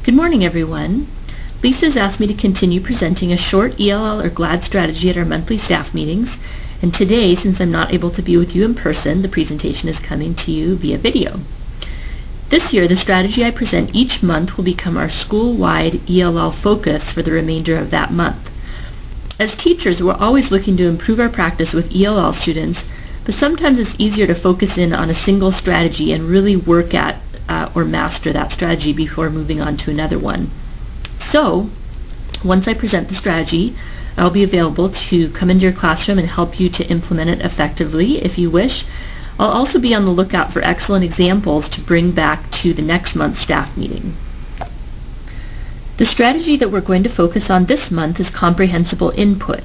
Good morning, everyone. Lisa's asked me to continue presenting a short ELL or GLAD strategy at our monthly staff meetings, and today, since I'm not able to be with you in person, the presentation is coming to you via video. This year, the strategy I present each month will become our school-wide ELL focus for the remainder of that month. As teachers, we're always looking to improve our practice with ELL students, but sometimes it's easier to focus in on a single strategy and really work at or master that strategy before moving on to another one. So, once I present the strategy, I'll be available to come into your classroom and help you to implement it effectively if you wish. I'll also be on the lookout for excellent examples to bring back to the next month's staff meeting. The strategy that we're going to focus on this month is comprehensible input.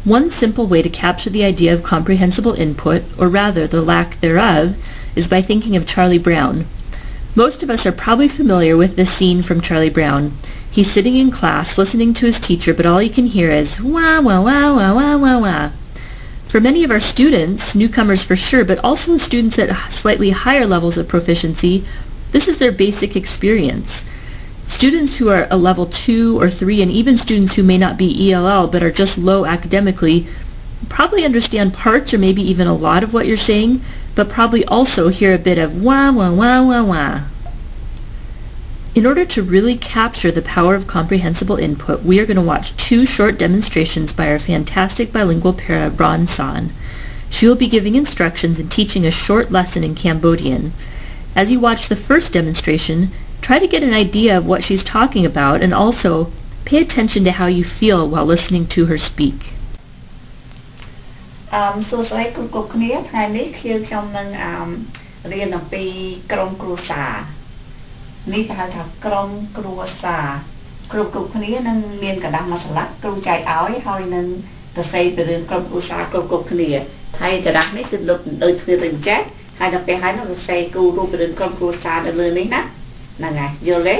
One simple way to capture the idea of comprehensible input, or rather the lack thereof, is by thinking of Charlie Brown. Most of us are probably familiar with this scene from Charlie Brown. He's sitting in class listening to his teacher, but all you can hear is wah, wah, wah, wah, wah, wah, wah. For many of our students, newcomers for sure, but also students at slightly higher levels of proficiency, this is their basic experience. Students who are a level 2 or 3, and even students who may not be ELL but are just low academically, probably understand parts or maybe even a lot of what you're saying, but probably also hear a bit of wah, wah, wah, wah, wah. In order to really capture the power of comprehensible input, we are going to watch 2 short demonstrations by our fantastic bilingual para, Ron San. She will be giving instructions and teaching a short lesson in Cambodian. As you watch the first demonstration, try to get an idea of what she's talking about and also pay attention to how you feel while listening to her speak. សួស្តីគ្រប់គ្នាថ្ងៃនេះខ្ញុំនឹងរៀនអំពីក្រុមគ្រួសារនេះគេហៅថាក្រុមគ្រួសារគ្រប់គ្នានឹងមានកណ្ដាស់មួយស្លាកគ្រូចែកឲ្យហើយនឹងសរសេរពីរឿងក្រុមគ្រួសារគ្រប់គ្នាហើយកណ្ដាស់នេះគឺលោកដូចធ្វើទៅអញ្ចឹងហើយដល់ពេលហើយនឹងសរសេរគូរូបពីរឿងក្រុមគ្រួសារនៅលើនេះណាហ្នឹងហើយយល់ទេ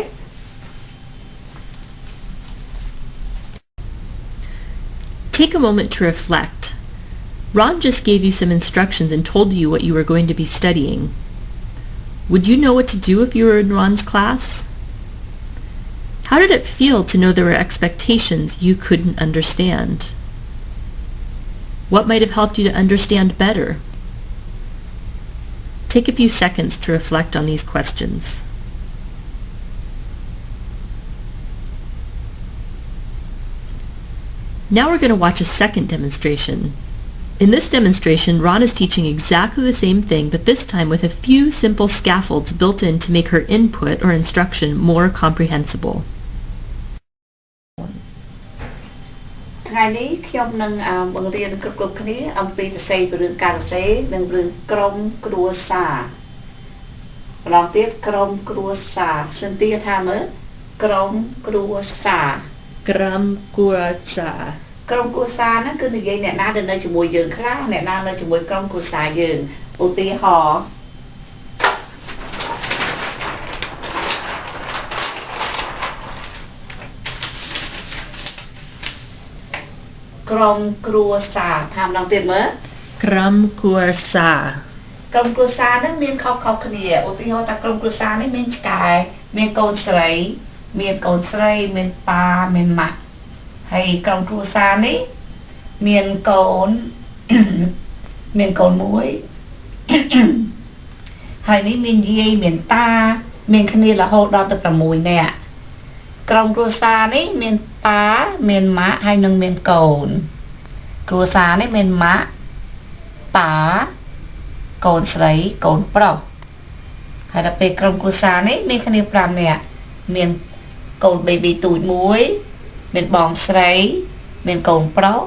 Take a moment to reflect. Ron just gave you some instructions and told you what you were going to be studying. Would you know what to do if you were in Ron's class? How did it feel to know there were expectations you couldn't understand? What might have helped you to understand better? Take a few seconds to reflect on these questions. Now we're going to watch a second demonstration. In this demonstration, Ron is teaching exactly the same thing, but this time with a few simple scaffolds built in to make her input or instruction more comprehensible. ថ្ងៃនេះខ្ញុំនឹងបង្រៀនគ្រប់គ្នាអំពីសរសេរពីរឿងការសរសេរនិងរឿងក្រុមគ្រួសារម្ដងទៀតក្រុមគ្រួសារសិនទីថាមើលក្រុមគ្រួសារក្រុមគ្រួសារក្រុមគ្រួសារហ្នឹងគឺនិយាយអ្នកណាដែលនៅជាមួយយើងខ្លះអ្នកណានៅជាមួយក្រុមគ្រួសារយើងឧទាហរណ៍ក្រុមគ្រួសារថាម្ដងទៀតមើលក្រុមគ្រួសារក្រុមគ្រួសារហ្នឹងមានខុសៗគ្នាឧទាហរណ៍ថាក្រុមគ្រួសារនេះមានឆ្កែមានកូនស្រីមានកូនស្រីមានប៉ាមានម៉ាក់ហើយក្រុមគ្រួសារនេះមានកូនមានកូនមួយហើយនេះមានយាយមានតាមានគ្នារហូតដល់ទៅ6នាក់ក្រុមគ្រួសារនេះមានប៉ាមានម៉ាក់ហើយនឹងមានកូនគ្រួសារនេះមានម៉ាក់ប៉ាកូនស្រីកូនប្រុសហើយដល់ពេលក្រុមគ្រួសារនេះមានគ្នា5នាក់មានកូន baby ទូចមួយមានបងស្រីមានកូនប្រុស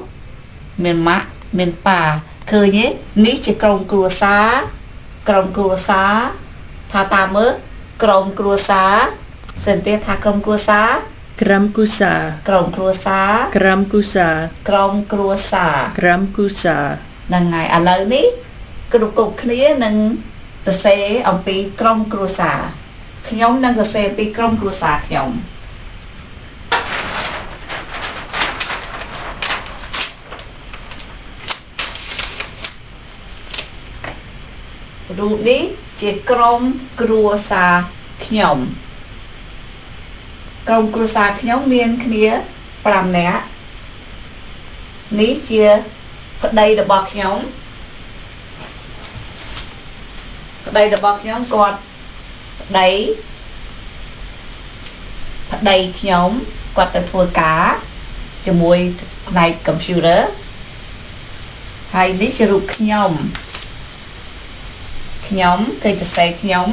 មានម៉ាក់មានប៉ាឃើញទេនេះជាក្រុមគ្រួសារថាតាមមើលក្រុមគ្រួសារសិនទៀតថាក្រុមគ្រួសារក្រុមគ្រួសារហ្នឹងហើយឥឡូវនេះគ្រប់គ្នានឹងសរសេរអំពីក្រុមគ្រួសារខ្ញុំនឹងសរសេរពីក្រុមគ្រួសារខ្ញុំ រូបនេះជាក្រុមគ្រួសារខ្ញុំ Hãy subscribe cho kênh Ghiền Mì Gõ để không bỏ lỡ ក្រុមគ្រួសារខ្ញុំមានគ្នា5នាក់នេះជាប្តីរបស់ខ្ញុំប្តីរបស់ខ្ញុំគាត់ប្តីខ្ញុំគាត់ទៅធ្វើការជាមួយផ្នែក computer ហើយនេះជារូបខ្ញុំគេសរសេរខ្ញុំ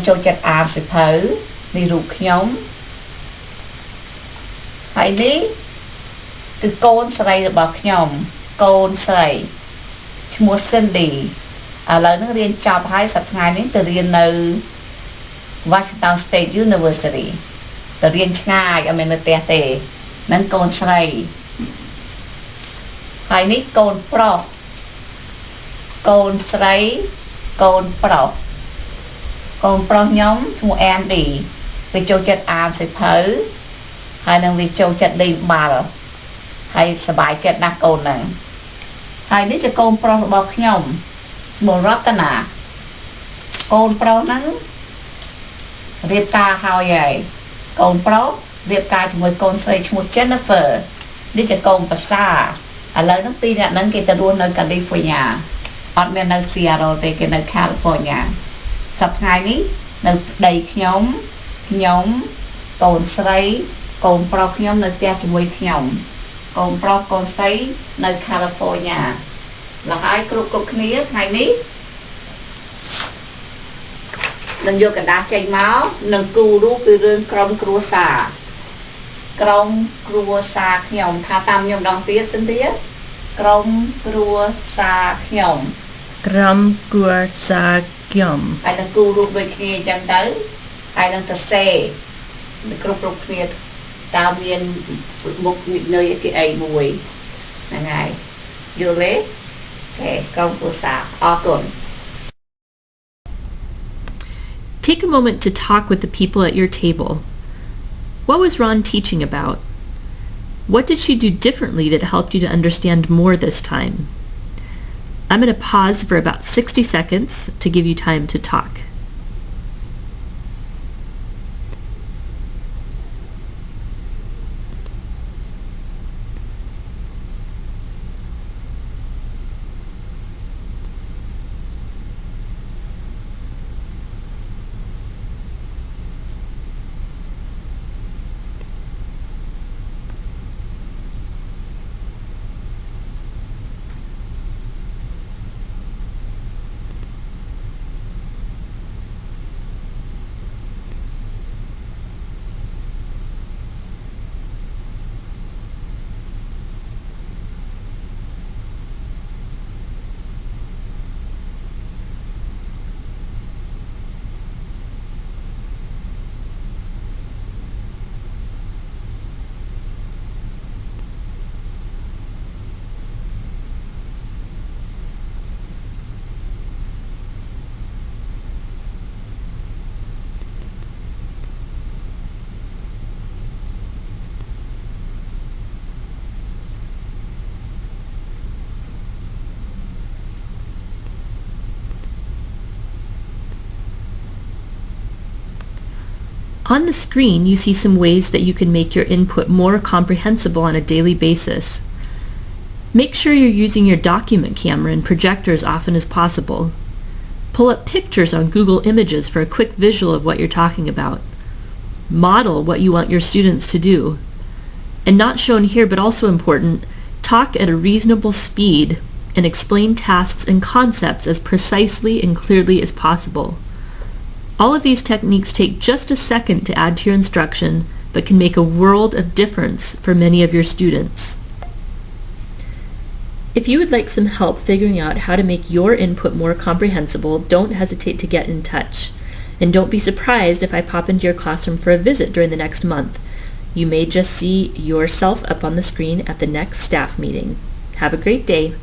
ចូលចិត្តអានសៀវភៅនេះរូបខ្ញុំហើយនេះគឺកូនស្រីរបស់ខ្ញុំកូនស្រីឈ្មោះ Cindy ឥឡូវនេះរៀនចប់ហើយសប្តាហ៍នេះទៅរៀននៅ Washington State University ទៅរៀនឆ្ងាយអត់មែននៅផ្ទះទេនឹងកូនស្រីហើយនេះកូនប្រុសកូនស្រីកូនប្រុសខ្ញុំឈ្មោះ Andy វាចូលចិត្តអានសៀវភៅហើយនឹងវាចូលចិត្តលេងបាល់ហើយសប្បាយចិត្តណាស់កូនហ្នឹងហើយនេះជាកូនប្រុសរបស់ខ្ញុំឈ្មោះរតនាកូនប្រុសហ្នឹងរៀបការហើយកូនប្រុសរៀបការជាមួយកូនស្រីឈ្មោះ Jennifer នេះជាកូនប្រសាឥឡូវហ្នឹងពីរអ្នកហ្នឹងគេទៅរស់នៅ California អត់មាននៅ Seattle ទេគេនៅ California សប្តាហ៍នេះនៅប្តីខ្ញុំកូនស្រីកូនប្រុសខ្ញុំនៅផ្ទះជាមួយខ្ញុំកូនប្រុសកូនស្រីនៅ California แล้วហើយគ្រប់គ្នាថ្ងៃនេះនឹងយកกระดาษចេញមកនឹងគូររូបពីរឿងក្រុមគ្រួសារខ្ញុំថាតាមខ្ញុំម្ដងទៀតសិនទៀតក្រុមគ្រួសារខ្ញុំហើយនឹងគូររូបដូចគ្នាអញ្ចឹងទៅហើយនឹងទៅសេគ្រប់គ្នាតើមានមុខនៅជាអីមួយហ្នឹងហើយយល់ទេអូខេក្រុមគ្រួសារអរគុណ Take a moment to talk with the people at your table. What was Ron teaching about? What did she do differently that helped you to understand more this time? I'm going to pause for about 60 seconds to give you time to talk. On the screen, you see some ways that you can make your input more comprehensible on a daily basis. Make sure you're using your document camera and projector as often as possible. Pull up pictures on Google Images for a quick visual of what you're talking about. Model what you want your students to do. And not shown here but also important, talk at a reasonable speed and explain tasks and concepts as precisely and clearly as possible. All of these techniques take just a second to add to your instruction, but can make a world of difference for many of your students. If you would like some help figuring out how to make your input more comprehensible, don't hesitate to get in touch. And don't be surprised if I pop into your classroom for a visit during the next month. You may just see yourself up on the screen at the next staff meeting. Have a great day.